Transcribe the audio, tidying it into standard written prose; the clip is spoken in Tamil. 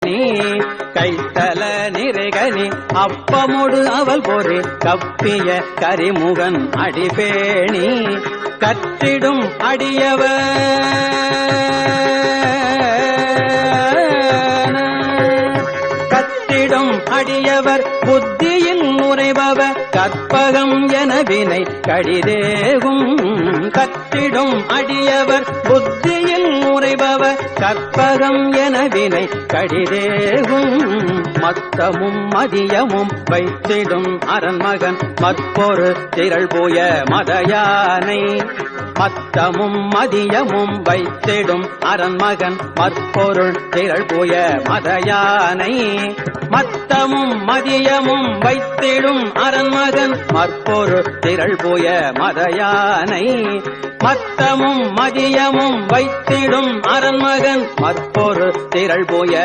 பேணி கைத்தல நிறைகனி அப்பமுடு அவள் பொறி கப்பிய கரிமுகன் அடிபேணி கற்றிடும் அடியவர் புத்தியில் நுரைபவர் கற்பகம் என வினை கடிதேகும் கற்றிடும் அடியவர் புத்தியில் நுரைபவர் கற்பகம் என வினை கடிதேகும் மத்தமும் மதியமும் வைத்திடும் அரண்மகன் மற்பொரு திரள் போய மதயானை மத்தமும் மதியமும் வைத்திடும் அரண்மகன் மற்பொருள் திரள் போய மதயானை மத்தமும் மதியமும் வைத்திடும் அரண்மகன் மற்பொரு திரள் போய மதயானை மத்தமும் மதியமும் வைத்திடும் அரண்மகன் மற்பொரு திரள் போய